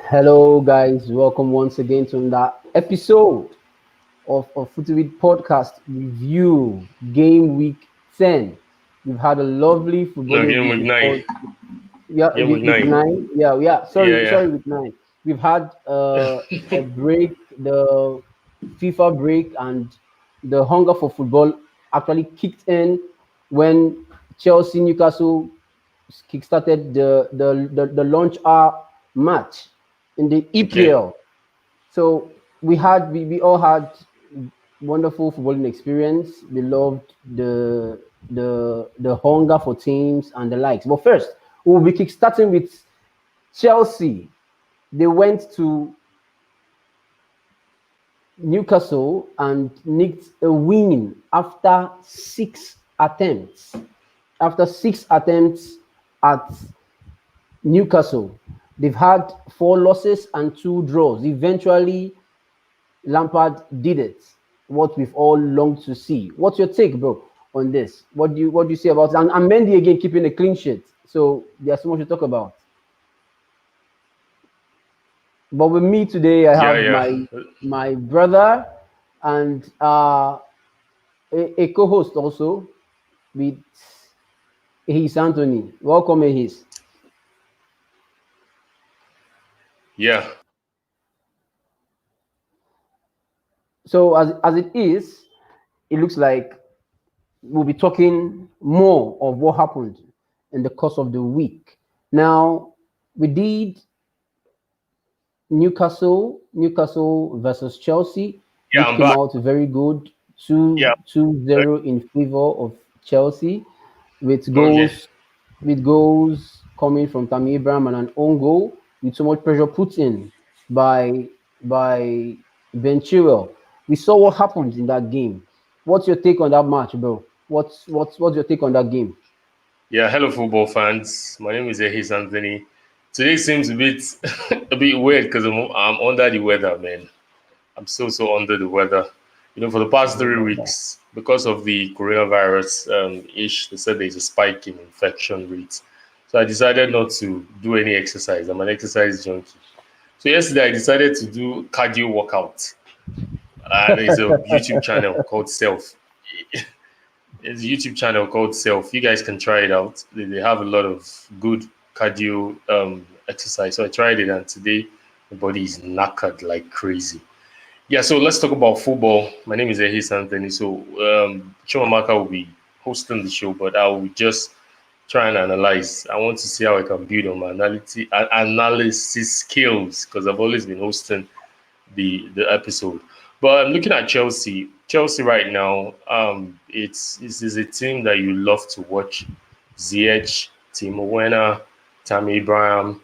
Hello, guys. Welcome once again to another episode of FootyWit podcast review game week 10. We've had a lovely No, footballing game week week with nine. all, yeah, Game week week nine. 9. Yeah. Yeah, Sorry, week 9. We've had a break, the FIFA break, and the hunger for football actually kicked in when Chelsea Newcastle kickstarted the launch hour match in the Okay. EPL. So we all had wonderful footballing experience. We loved the hunger for teams and the likes. But first, we'll be kickstarting with Chelsea. They went to Newcastle and nicked a win after 6 attempts. After 6 attempts at Newcastle, they've had 4 losses and 2 draws. Eventually, Lampard did it. What we've all longed to see. What's your take, bro, on this? What do you say about it? And Mendy again keeping a clean sheet. So there's so much to talk about. But with me today, I Yeah, have yeah. my brother and a co-host also with Ehis Anthony. Welcome, Ehis. Yeah. So as it is, it looks like we'll be talking more of what happened in the course of the week. Now, we did Newcastle versus Chelsea, Yeah, which I'm came back. out very good, Yeah. 2-0 in favor of Chelsea, with Okay. goals coming from Tammy Abraham and an own goal, with so much pressure put in by Ben Chilwell. We saw what happened in that game. What's your take on that match, bro? What's your take on that game? Yeah, hello football fans. My name is Ehis Anthony. Today seems a bit a bit weird because I'm under the weather, man. I'm so under the weather. For the past Sorry three about that. weeks, because of the coronavirus ish, they said there's a spike in infection rates. So I decided not to do any exercise. I'm an exercise junkie. So yesterday I decided to do cardio workout. There's a YouTube channel called Self. It's a YouTube channel called Self. You guys can try it out. They have a lot of good cardio exercise. So I tried it, and today my body is knackered like crazy. Yeah, so let's talk about football. My name is Ehis Anthony. So Chimamaka will be hosting the show, but I will just try and analyze. I want to see how I can build on my analysis skills because I've always been hosting the episode. But I'm looking at Chelsea. Chelsea right now, it's a team that you love to watch. Ziyech, Timo Werner, Tammy Abraham,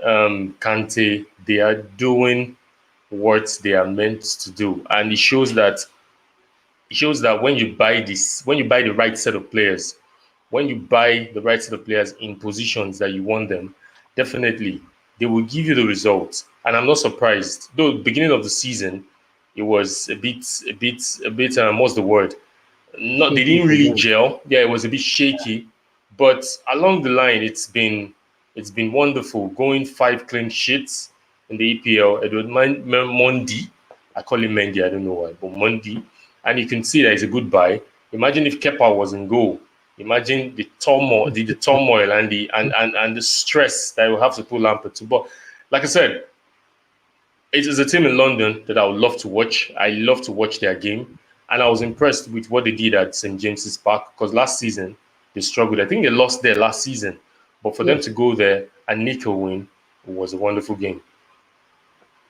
Kante. They are doing what they are meant to do, and it shows that when you buy the right set of players, when you buy the right set of players in positions that you want them, definitely they will give you the results. And I'm not surprised. Though beginning of the season, it was a bit. What's the word? Not they Shaky didn't for really them. gel. Yeah, it was a bit shaky, but along the line, it's been wonderful. Going 5 clean sheets in the EPL. Edward Mendy, I call him Mendy. I don't know why, but Mendy, and you can see that it's a good buy. Imagine if Kepa was in goal. Imagine the turmoil and the stress that will have to put Lampard to. But like I said, it is a team in London that I would love to watch. I love to watch their game. And I was impressed with what they did at St. James's Park because last season they struggled. I think they lost there last season. But for them Yes. to go there and nick a win was a wonderful game.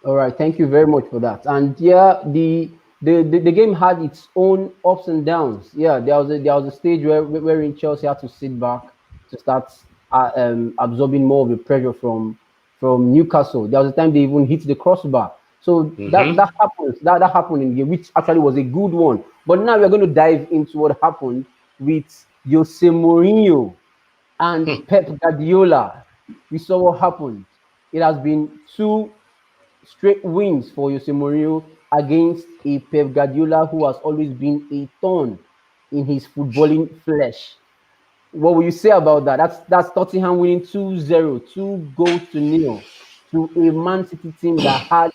All right, thank you very much for that. And yeah, the game had its own ups and downs. Yeah, there was a stage wherein Chelsea had to sit back to start absorbing more of the pressure from Newcastle. There was a time they even hit the crossbar. So that Hmm. that happens. That happened in the game, which actually was a good one. But now we're going to dive into what happened with Jose Mourinho and Pep Guardiola. We saw what happened. It has been two straight wins for Jose Mourinho against a Pep Guardiola who has always been a thorn in his footballing flesh. What will you say about that? That's Tottenham winning 2-0, 2 goals to nil to a Man City team that had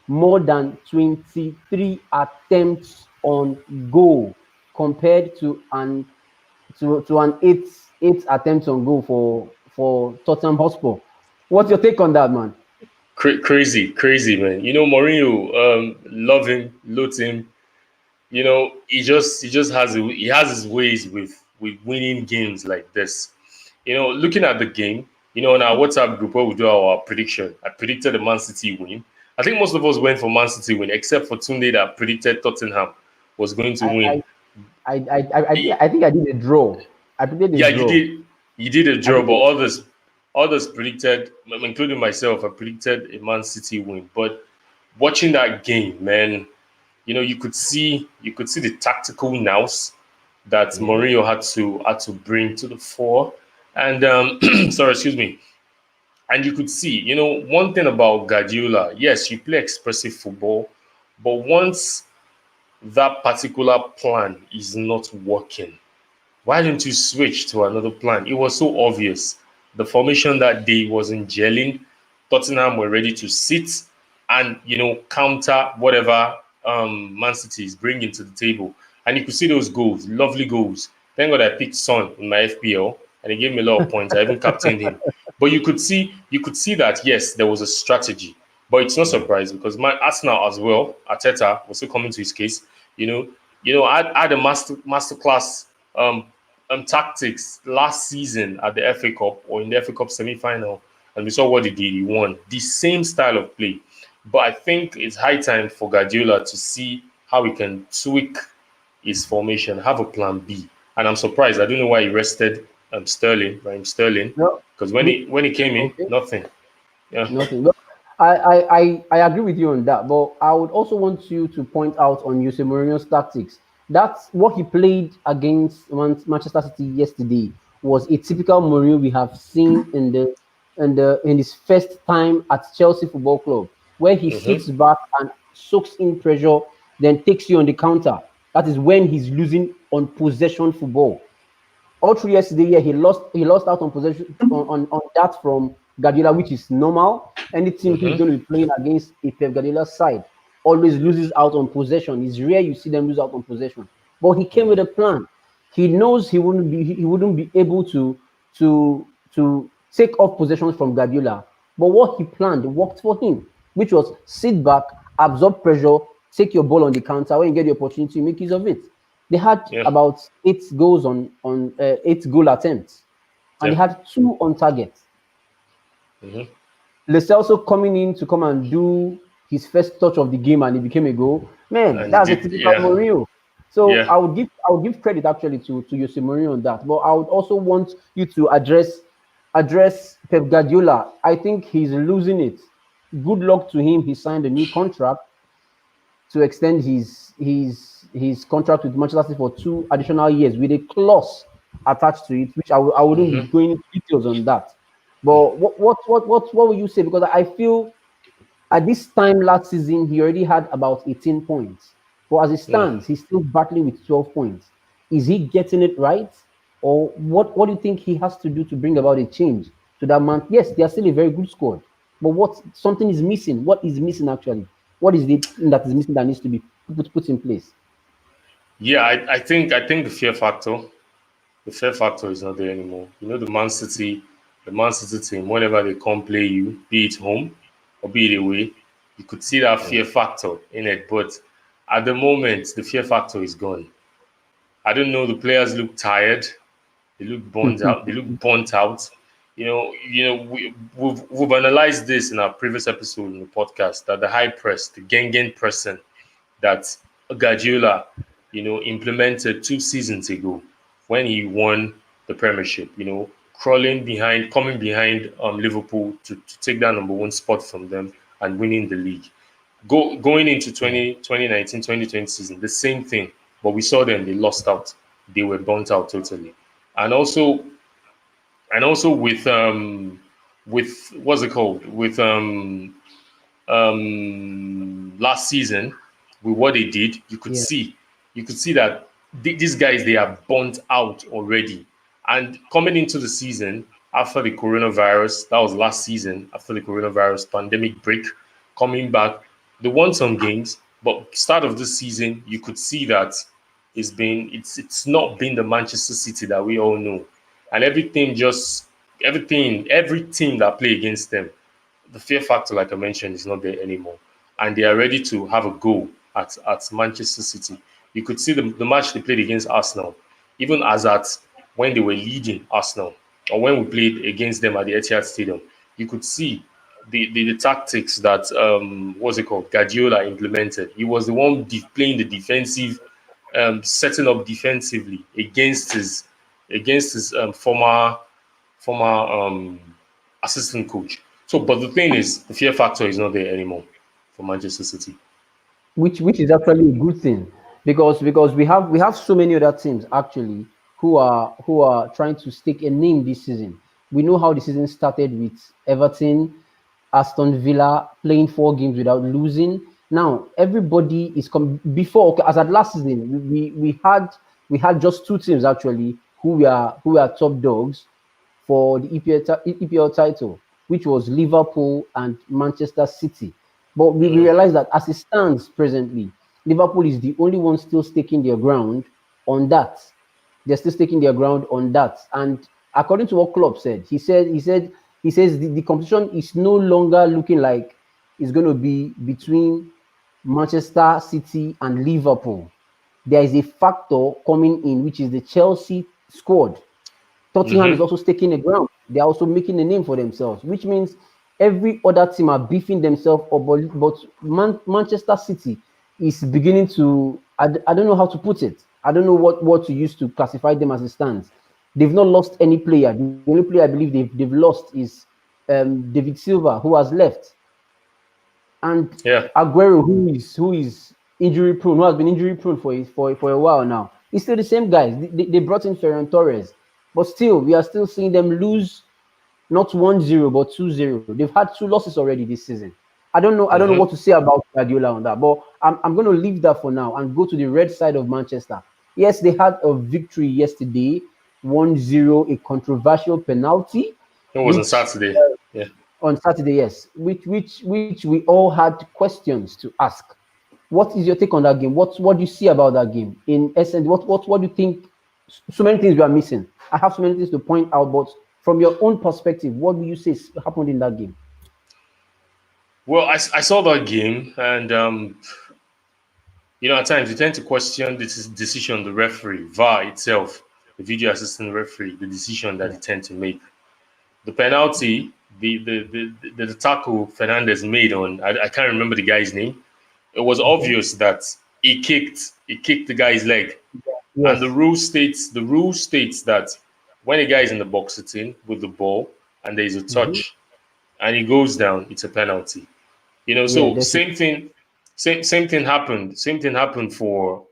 more than 23 attempts on goal compared to an eight attempts on goal for Tottenham Hotspur. What's your take on that, man? Crazy, man. Mourinho, love him, loathe him. He just has his ways with winning games like this. Looking at the game, on our WhatsApp group where we do our prediction, I predicted a Man City win. I think most of us went for Man City win, except for Tunde that predicted Tottenham was going to I win. I I think I did a draw. I predicted a Yeah, you draw. did. You did a I draw, but predicted others predicted, including myself, I predicted a Man City win. But watching that game, man, you could see the tactical nous that yeah. Mourinho had to bring to the fore, and sorry, excuse me, and you could see, one thing about Guardiola, yes, you play expressive football, but once that particular plan is not working, why don't you switch to another plan? It was so obvious. The formation that day wasn't gelling. Tottenham were ready to sit and counter whatever Man City is bringing to the table. And you could see those goals, lovely goals. Thank God I picked Son in my FPL, and he gave me a lot of points. I even captained him. But you could see that yes, there was a strategy. But it's not Yeah. surprise because my Arsenal as well, Arteta was still coming to his case. You know, I had a masterclass um, tactics last season at the FA Cup or in the FA Cup semi-final, and we saw what he did. He won the same style of play, but I think it's high time for Guardiola to see how he can tweak his formation, have a plan B. And I'm surprised. I don't know why he rested Raheem Sterling, No, because when me, he came in, okay. nothing. Yeah. Nothing. But I agree with you on that. But I would also want you to point out on Jose Mourinho's tactics. That's what he played against Manchester City yesterday was a typical Mourinho we have seen in his first time at Chelsea Football Club, where he Mm-hmm. sits back and soaks in pressure, then takes you on the counter. That is when he's losing on possession football all through yesterday, yeah, he lost out on possession on that from Guardiola, which is normal. Any team who's Mm-hmm. going to be playing against a Pep Guardiola side always loses out on possession. It's rare you see them lose out on possession. But he came with a plan. He knows he wouldn't be able to take off possessions from Guardiola. But what he planned worked for him, which was sit back, absorb pressure, take your ball on the counter. When you get the opportunity, make use of it. They had Yeah. about 8 goals on 8 goal attempts, and they Yeah. had 2 on target. Mm-hmm. Celso coming in to come and do his first touch of the game, and it became a goal. Man, And he that's a did. typical Yeah. Mourinho. So Yeah. I would give credit actually to Jose Mourinho on that. But I would also want you to address Pep Guardiola. I think he's losing it. Good luck to him. He signed a new contract to extend his contract with Manchester City for 2 additional years with a clause attached to it, which I wouldn't be Mm-hmm. going into details on that. But what will you say? Because I feel at this time last season he already had about 18 points, but as it Mm. stands, he's still battling with 12 points. Is he getting it right, or what do you think he has to do to bring about a change to that man? Yes, they are still a very good squad, but what something is missing. What is missing actually? What is the thing that is missing that needs to be put in place? Yeah, I think the fear factor is not there anymore. The Man City team, whenever they come play you, be it home or be it away, you could see that Yeah. fear factor in it. But at the moment, the fear factor is gone. I don't know. The players look tired. They look burnt out. They look burnt out. We've analyzed this in our previous episode in the podcast that the high press, the Gengen pressing that Guardiola, implemented 2 seasons ago when he won the Premiership. Coming behind Liverpool to take that number one spot from them and winning the league. Going into Yeah. 2019, 2020 season, the same thing. But we saw them; they lost out. They were burnt out totally, and also with what's it called with last season with what they did, Yeah. you could see that these guys they are burnt out already. And coming into the season, after the coronavirus. That was last season, after the coronavirus pandemic break, coming back. They won some games, but start of this season, you could see that it's not been the Manchester City that we all know. And every team that play against them, the fear factor, like I mentioned, is not there anymore. And they are ready to have a go at Manchester City. You could see the match they played against Arsenal, even as at when they were leading Arsenal, or when we played against them at the Etihad Stadium. You could see the tactics that what's it called, Guardiola implemented. He was the one playing the defensive, setting up defensively against his former assistant coach. So, but the thing is, the fear factor is not there anymore for Manchester City. which is actually a good thing, because we have so many other teams actually who are trying to stake a name this season. We know how the season started with Everton, Aston Villa playing 4 games without losing. Now everybody is before, okay, as at last season we had just 2 teams actually who are top dogs for the EPL title, which was Liverpool and Manchester City. But we Mm. realize that as it stands presently, Liverpool is the only one still staking their ground on that. They're still staking their ground on that. And according to what Klopp said, he says the competition is no longer looking like it's going to be between Manchester City and Liverpool. There is a factor coming in, which is the Chelsea squad. Tottenham is Mm-hmm. also staking a ground. They are also making a name for themselves, which means every other team are beefing themselves up. But Manchester City is beginning to, I don't know how to put it. I don't know what to use to classify them as it stands. They've not lost any player. The only player I believe they've lost is David Silva, who has left, and Yeah. Aguero, who is injury prone, who has been injury prone for a while now. It's still the same guys. They brought in Ferran Torres, but still we are still seeing them lose not 1-0 but 2-0. They've had 2 losses already this season. I don't know what Mm-hmm. to say about Guardiola on that, but I'm going to leave that for now and go to the red side of Manchester. Yes, they had a victory yesterday, 1-0, a controversial penalty, It was on which Saturday. Yeah. on Saturday, yes, which we all had questions to ask. What is your take on that game? What do you see about that game? In essence, what do you think? So many things we are missing. I have so many things to point out, but from your own perspective, what do you say happened in that game? Well, I saw that game, and at times you tend to question this decision, the referee, VAR itself, the video assistant referee, the decision that Yeah. they tend to make. The penalty, the tackle Fernandez made on, I can't remember the guy's name. It was Okay. obvious that he kicked the guy's leg. And the Yes. rule states that when a guy is in the box sitting with the ball and there is a Mm-hmm. touch and he goes down, it's a penalty. Yeah, So same thing, same thing happened. Same thing happened for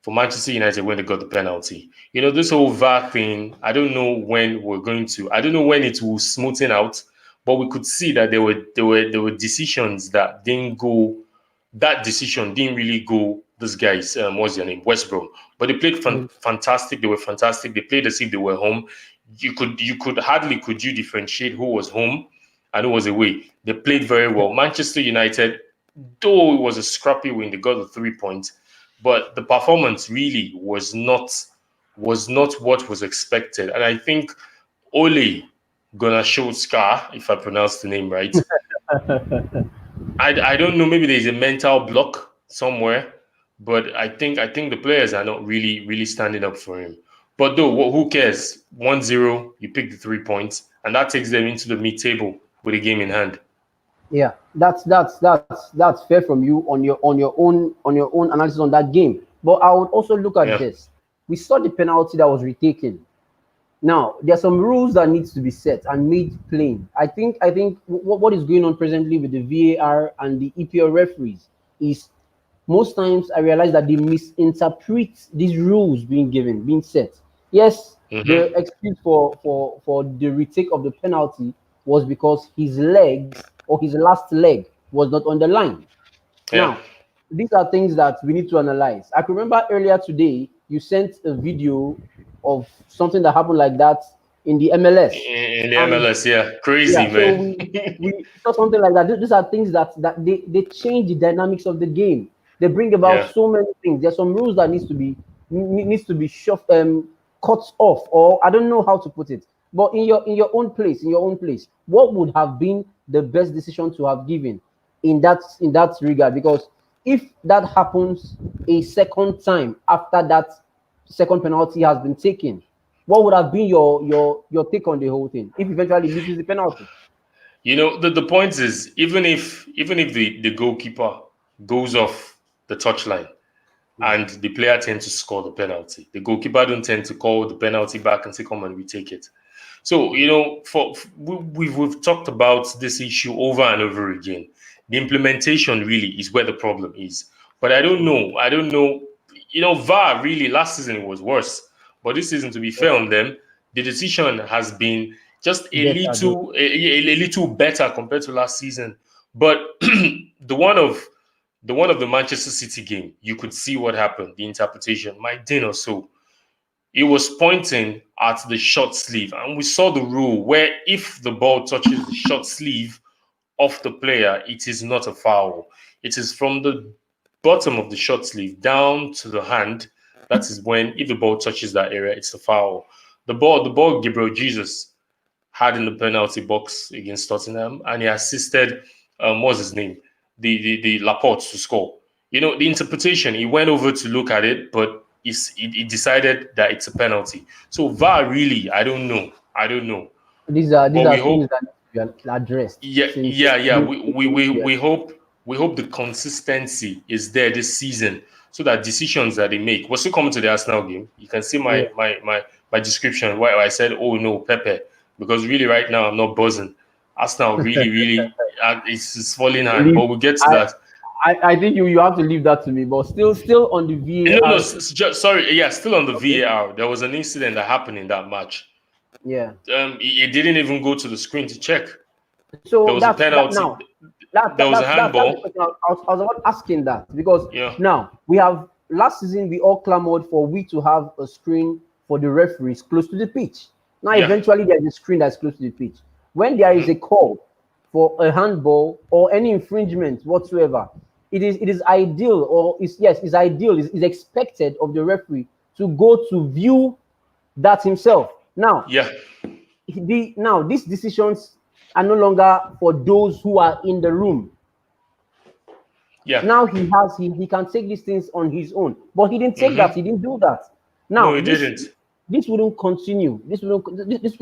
Manchester United when they got the penalty. This whole VAR thing. I don't know when we're going to. I don't know when it will smoothen out, but we could see that there were decisions that didn't go. That decision didn't really go. This guys, what's their name, West Brom, but they played definitely. fantastic. They were fantastic. They played as if they were home. You could hardly could you differentiate who was home and who was away. They played very Yeah. well. Manchester United, though it was a scrappy win, they got the 3 points, but the performance really was not what was expected. And I think Ole Gunnar Solskjaer, if I pronounce the name right, I don't know. Maybe there's a mental block somewhere, but I think the players are not really standing up for him. But though, who cares? 1-0, you pick the 3 points, and that takes them into the mid-table with a game in hand. Yeah, that's fair from you on your own analysis on that game. But I would also look at Yeah. this. We saw the penalty that was retaken. Now, there are some rules that needs to be set and made plain. I think what is going on presently with the VAR and the EPL referees is most times I realize that they misinterpret these rules being set. Yes, the Mm-hmm. excuse for the retake of the penalty was because his legs or his last leg was not on the line. Yeah. Now, these are things that we need to analyze. I can remember earlier today you sent a video of something that happened like that in the MLS. In the And MLS, yeah, crazy yeah, so man. we saw something like that. These are things that they change the dynamics of the game. They bring about Yeah. so many things. There's some rules that needs to be cut off, or I don't know how to put it. But in your own place, what would have been the best decision to have given in that regard? Because if that happens a second time after that second penalty has been taken, what would have been your take on the whole thing if eventually misses the penalty? You know, the point is, even if the goalkeeper goes off the touchline Yeah. and the player tends to score the penalty, the goalkeeper don't tend to call the penalty back and say, "Come on, we take it." So, you know, we've talked about this issue over and over again. The implementation really is where the problem is. But I don't know. I don't know. You know, VAR really last season was worse, but this season, to be fair on them, the decision has been just Better though. a little better compared to last season. But the one of the Manchester City game, you could see what happened. The interpretation, my din or so. It was pointing at the short sleeve, and we saw the rule where if the ball touches the short sleeve of the player, it is not a foul. It is from the bottom of the short sleeve down to the hand. That is when, if the ball touches that area, it's a foul. The ball Gabriel Jesus had in the penalty box against Tottenham, and he assisted, what's his name, the Laporte to score. You know, the interpretation, he went over to look at it, but he decided that it's a penalty. So VAR really, I don't know. I don't know. These But we are things hope, that need to be addressed yeah, since yeah, yeah. this We hope the consistency is there this season so that decisions that they make. We're still coming to the Arsenal game. You can see yeah. my description why I said, "Oh no, Pepe," because really right now I'm not buzzing. Arsenal really, really, it's falling hard. Leave, But we'll get to I, that. I think you have to leave that to me. But still on the No, no, VAR. sorry. Yeah, still on the Okay. VAR. There was an incident that happened in that match. Yeah. It didn't even go to the screen to check. There So was a that penalty. now There was a that's the handball. question I was about asking that because Yeah, now we have last season we all clamored for we to have a screen for the referees close to the pitch. Now yeah. eventually there's a screen that's close to the pitch. When there is Hmm. a call for a handball or any infringement whatsoever, it is ideal or is yes, it's ideal, is expected of the referee to go to view that himself. Now Yeah, these decisions are no longer for those who are in the room. yeah. Now he can take these things on his own, but he didn't take that. Hmm. He didn't do that. No, Now it didn't. this wouldn't continue. These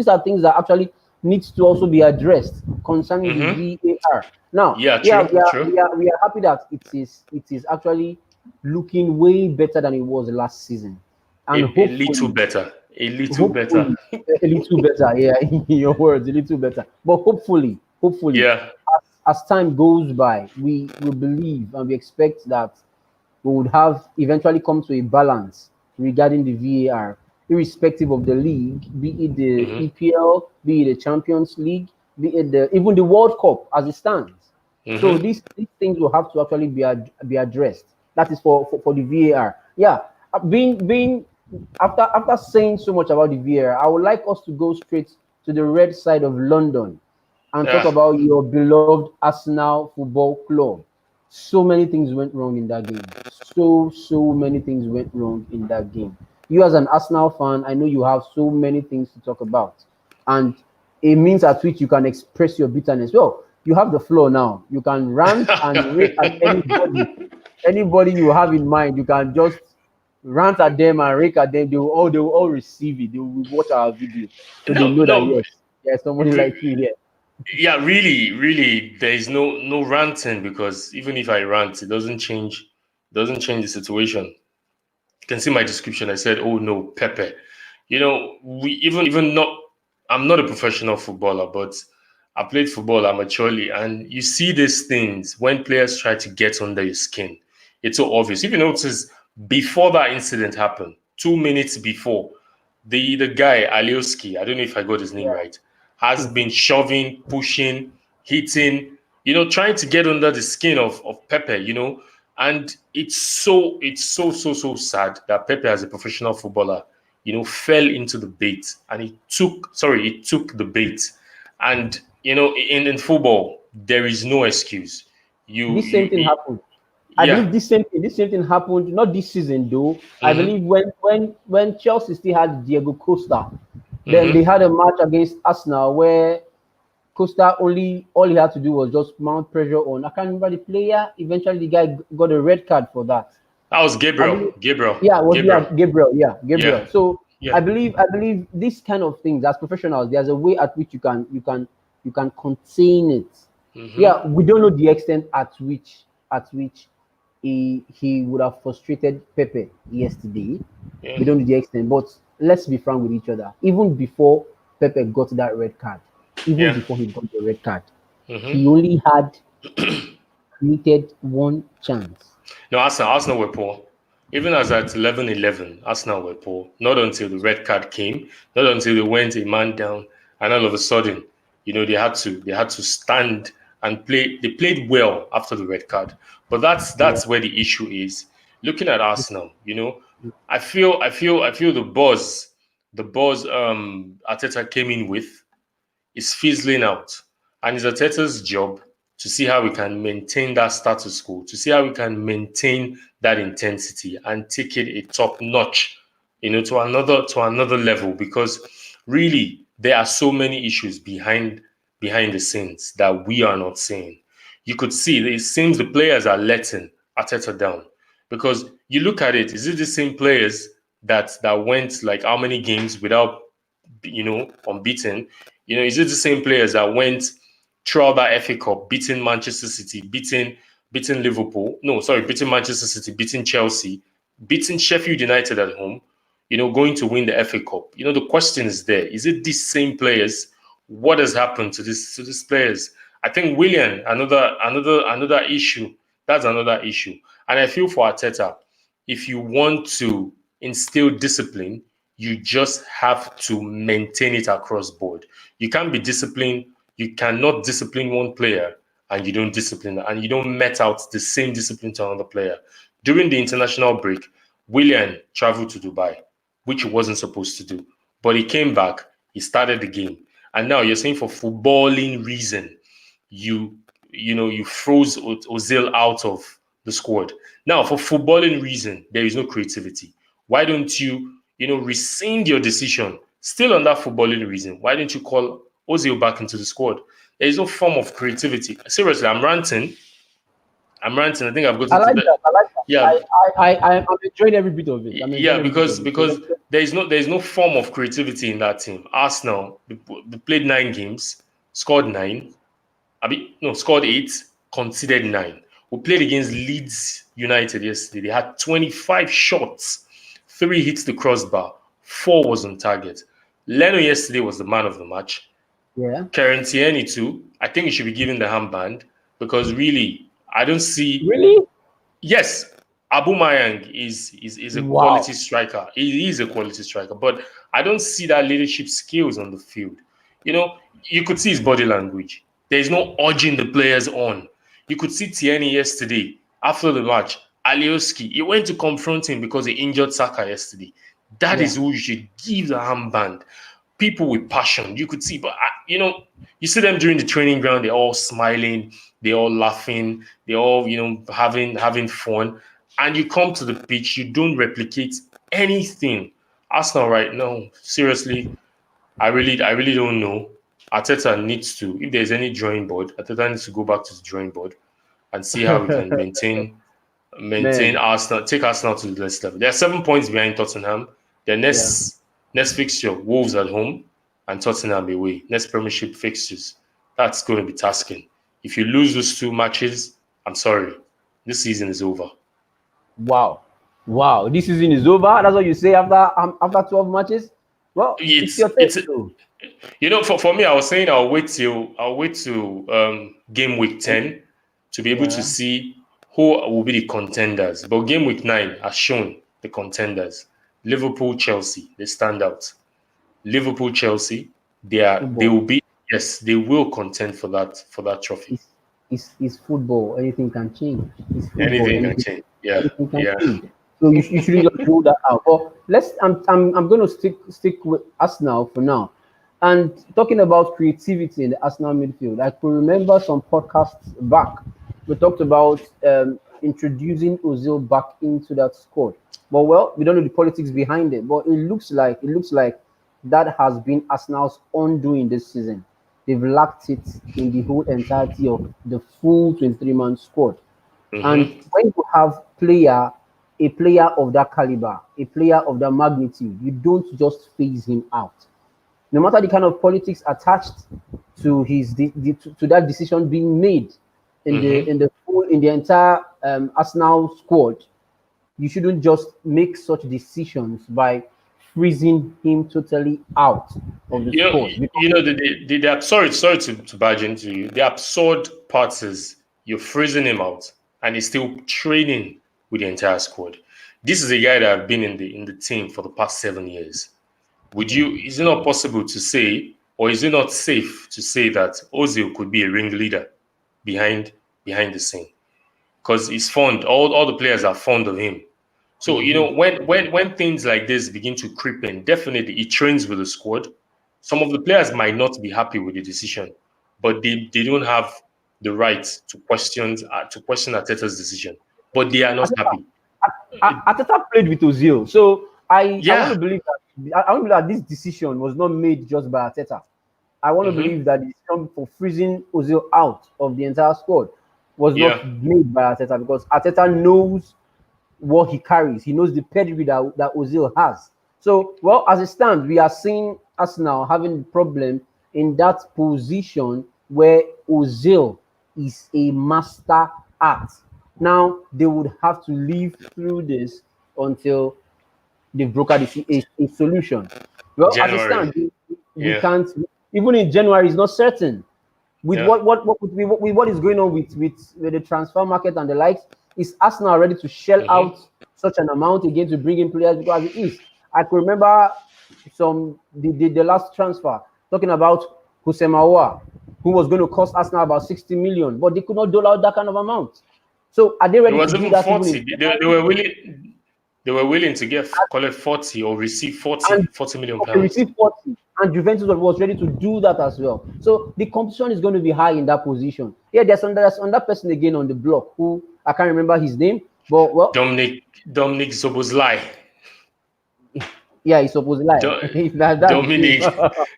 are things that actually needs to also be addressed concerning the Hmm. VAR. Now, Yeah, yeah, true, true. we are happy that it is actually looking way better than it was last season, and A little better. A little better. hopefully a little better. Yeah, in your words, a little better. But hopefully, Yeah. as time goes by, we believe and we expect that we would have eventually come to a balance regarding the VAR, irrespective of the league, be it the Hmm. EPL, be it the Champions League, be it even the World Cup as it stands. So Hmm. these things will have to actually be addressed. That is for the VAR. Yeah, being after saying so much about the VAR, I would like us to go straight to the red side of London and talk Ah, about your beloved Arsenal Football Club. So many things went wrong in that game. So many things went wrong in that game. You as an Arsenal fan, I know you have so many things to talk about, and a means at which you can express your bitterness. Well, you have the floor now. You can rant and rake at anybody you have in mind. You can just rant at them and rake at them. They will all receive it. They will watch our video, so they no, know that no. yes, there's somebody like you here. Yeah, really, there is no ranting because even if I rant, it doesn't change the situation. You can see my description. I said, "Oh no, Pepe." You know, we even not. I'm not a professional footballer, but I played football amateurly, and you see these things when players try to get under your skin. It's so obvious. If you notice, before that incident happened, 2 minutes before, the guy Alioski, I don't know if I got his name right, has been shoving, pushing, hitting, trying to get under the skin of Pepe, and it's so sad that Pepe as a professional footballer fell into the bait, and it took the bait. And in football, there is no excuse. This same thing happened. I Yeah. believe this same thing happened not this season though. I Mm-hmm. believe when Chelsea still had Diego Costa, then they Mm-hmm. had a match against Arsenal where Costa all he had to do was just mount pressure on. I can't remember the player. Eventually, the guy got a red card for that. That was I Gabriel. believe, Gabriel. Gabriel, Yeah. Gabriel. So Yeah. I believe this kind of things as professionals, there's a way at which you can contain it. Mm-hmm. Yeah, we don't know the extent at which he would have frustrated Pepe yesterday. Yeah. We don't know the extent, but let's be frank with each other. Even before Pepe got that red card, even Yeah. before he got the red card, he Mm-hmm. only had created one chance. No, Arsenal were poor. Even as at 11-11, Arsenal were poor. Not until the red card came, not until they went a man down, and all of a sudden, they had to stand and play. They played well after the red card. But Yeah. that's where the issue is. Looking at Arsenal, I feel the buzz Arteta came in with is fizzling out. And it's Arteta's job to see how we can maintain that status quo, to see how we can maintain that intensity and take it a top notch, to another level. Because really, there are so many issues behind the scenes that we are not seeing. You could see that it seems the players are letting Arteta down. Because you look at it, is it the same players that went like how many games without unbeaten? Is it the same players that went throughout that FA Cup, beating Manchester City, beating Liverpool? No, sorry, beating Manchester City, beating Chelsea, beating Sheffield United at home, going to win the FA Cup. The question is there. Is it these same players? What has happened to these players? I think Willian, another issue. That's another issue. And I feel for Arteta, if you want to instill discipline, you just have to maintain it across board. You can't be disciplined. You cannot discipline one player and you don't met out the same discipline to another player. During the international break, Willian traveled to Dubai, which he wasn't supposed to do. But he came back, he started the game. And now you're saying for footballing reason, you froze Ozil out of the squad. Now, for footballing reason, there is no creativity. Why don't you, rescind your decision? Still on that footballing reason, why don't you call Ozil back into the squad? There is no form of creativity. Seriously, I'm ranting. I think I've I gotten to like bed. that. I like that. Yeah, I'm enjoying every bit of it. I'm yeah, enjoying every bit because of it. So there is no form of creativity in that team. Arsenal, they played 9 games, scored 9. No, scored 8, conceded 9. We played against Leeds United yesterday. They had 25 shots, 3 hits the crossbar, 4 was on target. Leno yesterday was the man of the match. yeah. Karen Tierney too. I think he should be given the handband because really, I don't see. Really? Yes, Abu Mayang is a quality Wow. striker. He is a quality striker, but I don't see that leadership skills on the field. You could see his body language. There is no urging the players on. You could see Tierney yesterday after the match. Alioski, he went to confront him because he injured Saka yesterday. That Yeah. is who you should give the armband. People with passion, you could see, but you see them during the training ground. They're all smiling, they're all laughing, they're all having fun. And you come to the pitch, you don't replicate anything. Arsenal right now, seriously, I really don't know. Arteta needs to, if there's any drawing board, Arteta needs to go back to the drawing board and see how we can maintain Man. Arsenal, take Arsenal to the next level. They are 7 points behind Tottenham. Their Yeah. next fixture, Wolves at home and Tottenham away. Next Premiership fixtures. That's going to be tasking. If you lose those 2 matches, I'm sorry. This season is over. Wow. Wow. This season is over. That's what you say after 12 matches. Well, it's It's your take it's too. for me, I was saying I'll wait till game week 10 to be able to Yeah. see who will be the contenders. But game week 9 has shown the contenders. Liverpool, Chelsea, they stand out. Liverpool, Chelsea, they Football. will be, yes, they will contend for that trophy. It's football. Anything can change. It's football. Anything can Anything change. Yeah, anything can yeah, change. So you shouldn't just rule that out. But I'm going to stick with Arsenal for now. And talking about creativity in the Arsenal midfield, I could remember some podcasts back. We talked about introducing Ozil back into that squad. But well, we don't know the politics behind it. But it looks like that has been Arsenal's undoing this season. They've lacked it in the whole entirety of the full 23-man squad. And Mm-hmm. when you have a player of that caliber, a player of that magnitude, you don't just phase him out. No matter the kind of politics attached to to that decision being made Mm-hmm. in the entire Arsenal squad, you shouldn't just make such decisions by freezing him totally out of the You know, squad. Because sorry to barge into you. The absurd part is you're freezing him out, and he's still training with the entire squad. This is a guy that have been in the team for the past 7 years. Would you? Is it not possible to say, or is it not safe to say that Ozil could be a ringleader behind behind the scene? Because he's fond. All the players are fond of him. So when things like this begin to creep in, definitely he trains with the squad. Some of the players might not be happy with the decision, but they don't have the right to question Arteta's decision. But they are not happy. Ateta played with Ozil, so I want Yeah. to believe that I want to believe that this decision was not made just by Ateta. I want to Mm-hmm. believe that the decision for freezing Ozil out of the entire squad was Yeah. not made by Ateta, because Ateta knows what he carries. He knows the pedigree that Ozil has. So, well, as it stands, we are seeing us now having a problem in that position where Ozil is a master at. Now, they would have to live through this until they've brokered a solution. Well, as it January. stands, we Yeah. can't, even in January, it's not certain with Yeah. with what is going on with the transfer market and the likes. Is Arsenal ready to shell Mm-hmm. out such an amount again to bring in players? Because as it is, I can remember the last transfer talking about Kusemawa, who was going to cost Arsenal about 60 million, but they could not dole out that kind of amount. So are they It ready to was do even that even in 40. They were willing. They were willing to get call it 40 or receive 40, and 40 million okay, pounds. receive 40, and Juventus was ready to do that as well. So the competition is going to be high in that position. Yeah, there's another person again on the block who I can't remember his name, but well, Dominic Zoboslai. yeah, he's supposed to lie. Do, That's his name.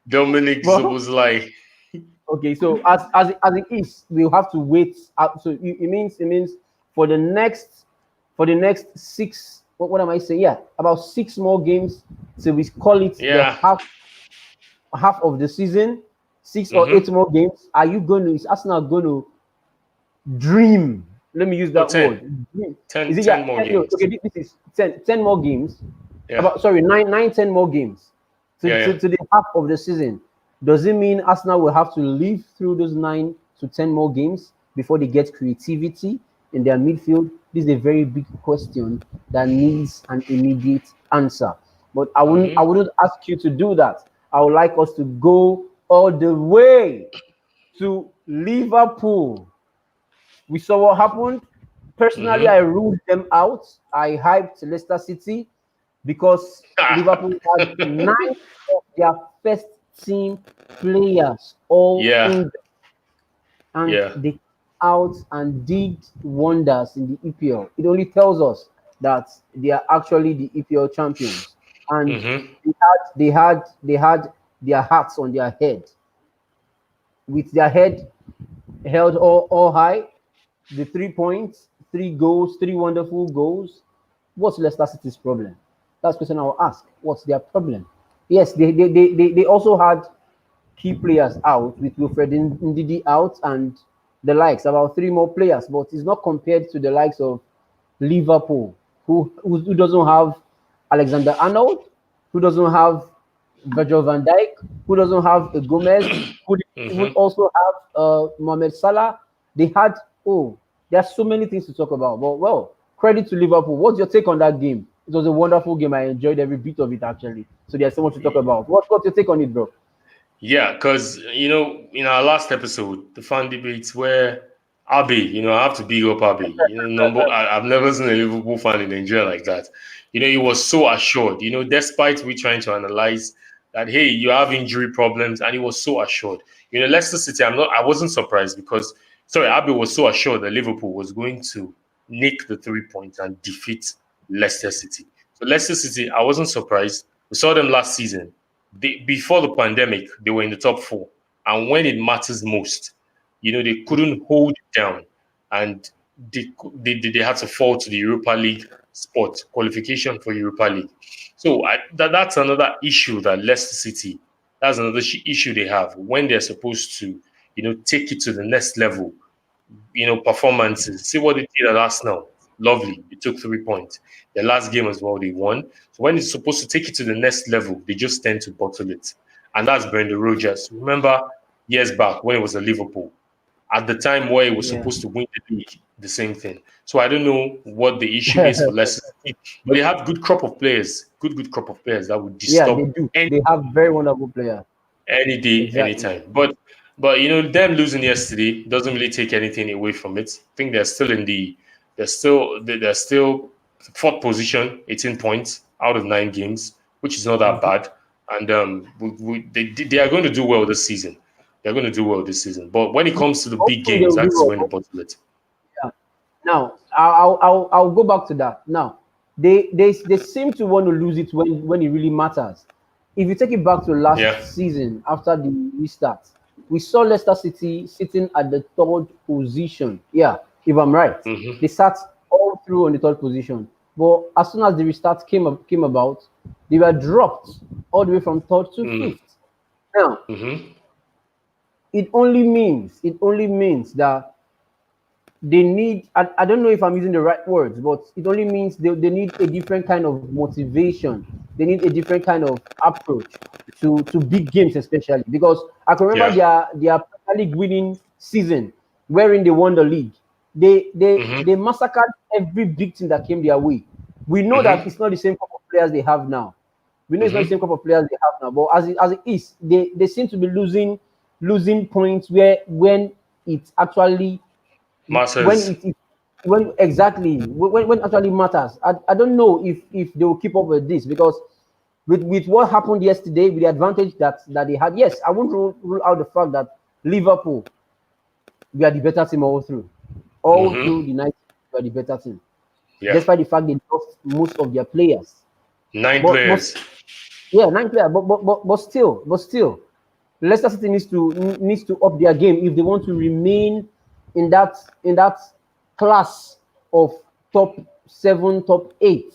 Dominic But Zoboslai. okay, so as it is, we'll have to wait. So it means for the next six. What am I saying? Yeah, about 6 more games. So we call it the Yeah. half of the season, 6 or 8 Mm-hmm. more games. Is Arsenal going to dream? Let me use No, that 10. word. Dream. 10, Is it? 10 Yeah. more No, games. okay, this is 10 more games. Yeah. Sorry, 10 more games Yeah, yeah. to the half of the season. Does it mean Arsenal will have to live through those 9 to 10 more games before they get creativity in their midfield? This is a very big question that needs an immediate answer. But I wouldn't I Mm-hmm. wouldn't ask you to do that. I would like us to go all the way to Liverpool. We saw what happened. Personally, I Mm-hmm. ruled them out. I hyped Leicester City because Liverpool had 9 of their first team players all Yeah. in, and Yeah. they out and did wonders in the EPL. It only tells us that they are actually the EPL champions, and Mm-hmm. they had their hats on their head, with their head held all high. The 3 points, 3 goals, 3 wonderful goals. What's Leicester City's problem? That's the question I will ask. What's their problem? Yes, they also had key players out, with Wilfred Ndidi out and the likes, about 3 more players, but it's not compared to the likes of Liverpool, who doesn't have Alexander Arnold, who doesn't have Virgil van Dijk, who doesn't have a Gomez, who even Mm-hmm. also have Mohamed Salah. They had, oh, there are so many things to talk about. But well, credit to Liverpool. What's your take on that game? It was a wonderful game. I enjoyed every bit of it actually. So there's so much to talk about. What's your take on it, bro? Yeah, because in our last episode, the fan debates where Abbey, I have to big up Abbey. I've never seen a Liverpool fan in Nigeria like that. He was so assured. Despite we trying to analyze that, hey, you have injury problems, and he was so assured. Leicester City, I wasn't surprised because, sorry, Abbey was so assured that Liverpool was going to nick the 3 points and defeat Leicester City. So Leicester City, I wasn't surprised. We saw them last season. Before the pandemic, they were in the top 4, and when it matters most, they couldn't hold it down, and they had to fall to the Europa League spot, qualification for Europa League. So that's another issue that Leicester City, that's another issue they have when they're supposed to, take it to the next level, performances. See what they did at Arsenal. Lovely. They took 3 points. Their last game as well, they won. So when it's supposed to take it to the next level, they just tend to bottle it. And that's Brendan Rodgers. Remember years back when it was a Liverpool, at the time where it was supposed to win the league, the same thing. So I don't know what the issue is for Leicester City, but they have good crop of players, good crop of players that would disturb. Yeah, they do. They have very wonderful players. Any day, anytime. But them losing yesterday doesn't really take anything away from it. I think they're still they're still fourth position, 18 points out of 9 games, which is not that bad. And they are going to do well this season. They're going to do well this season. But when it comes to the big games, that's when they bottle it. Yeah. Now, I'll go back to that. Now, they seem to want to lose it when it really matters. If you take it back to last season, after the restart, we saw Leicester City sitting at the 3rd position. Yeah, if I'm right. They sat all through on the 3rd position. But as soon as the restart came about, they were dropped all the way from 3rd to 5th. Now, it only means that they need, I don't know if I'm using the right words, but it only means they need a different kind of motivation. They need a different kind of approach to big games, especially because I can remember their Premier League winning season, wherein they won the league. They massacred every big team that came their way. We know that it's not the same couple of players they have now. We know it's not the same couple of players they have now, but as it is, they seem to be losing points when it actually matters. When actually matters. I don't know if they will keep up with this, because with what happened yesterday, with the advantage that they had, yes, I won't rule out the fact that Liverpool, we are the better team all through the night. We are the better team, despite the fact they lost most of their players. 9 players. 9 players, but still, Leicester City needs to up their game if they want to remain in that class of top 7, top 8.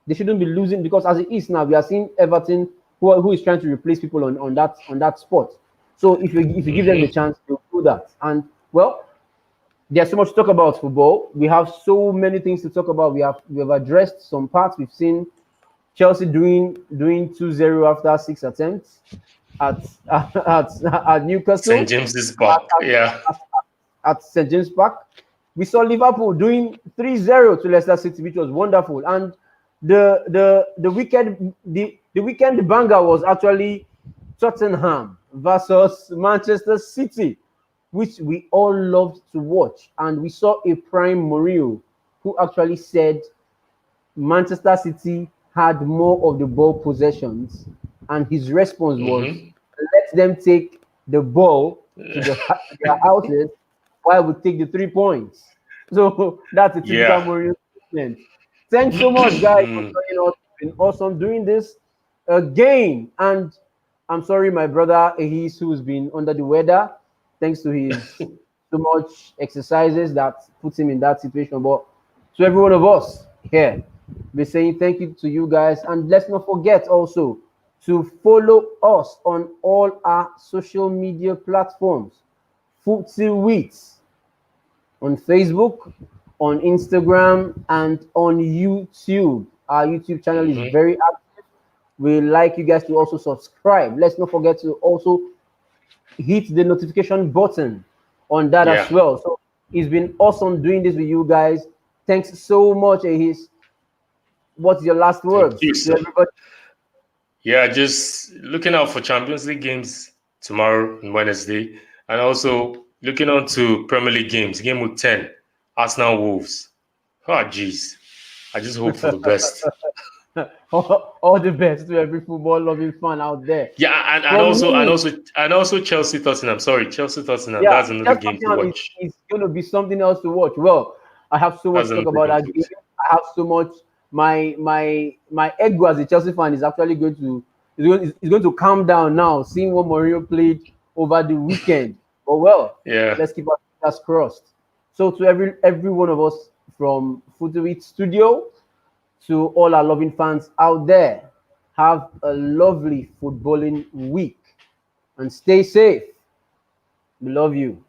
They shouldn't be losing, because as it is now, we are seeing Everton who is trying to replace people on that spot. So if you give them the chance, they'll do that. And well, there's so much to talk about football. We have so many things to talk about. We have addressed some parts. We've seen Chelsea doing 2-0 after 6 attempts at Newcastle. St. James's Park. At St. James Park. We saw Liverpool doing 3-0 to Leicester City, which was wonderful. And the weekend banger was actually Tottenham versus Manchester City, which we all loved to watch. And we saw a prime Mourinho who actually said Manchester City had more of the ball possessions, and his response was, let them take the ball to their houses while we take the 3 points. So that's a typical Mourinho statement. Thanks so much, guys, for joining us. It's been awesome doing this again. And I'm sorry, my brother Ehis, who's been under the weather, thanks to his so much exercises that puts him in that situation. But to every one of us here, we're saying thank you to you guys. And let's not forget also to follow us on all our social media platforms. FootyWit on Facebook, on Instagram, and on YouTube. Our YouTube channel is very active. We'd like you guys to also subscribe. Let's not forget to also hit the notification button on that as well. So it's been awesome doing this with you guys. Thanks so much, Ehis. What's your last words to everybody? Yeah, just looking out for Champions League games tomorrow and Wednesday. And also Looking on to Premier League games, game week 10, Arsenal Wolves. Oh, jeez. I just hope for the best. All the best to every football loving fan out there. Yeah, From me, and also Chelsea Tottenham. Sorry, Chelsea Tottenham. yeah, That's another just game to Tottenham watch. is going to be something else to watch. Well, I have so much That's to talk another about game that to game. watch. I have so much. My ego as a Chelsea fan is actually going to is going to calm down now, seeing what Mourinho played over the weekend. But well, Yeah. let's keep our fingers crossed. So to every one of us from FootyWit Studio, to all our loving fans out there, have a lovely footballing week and stay safe. We love you.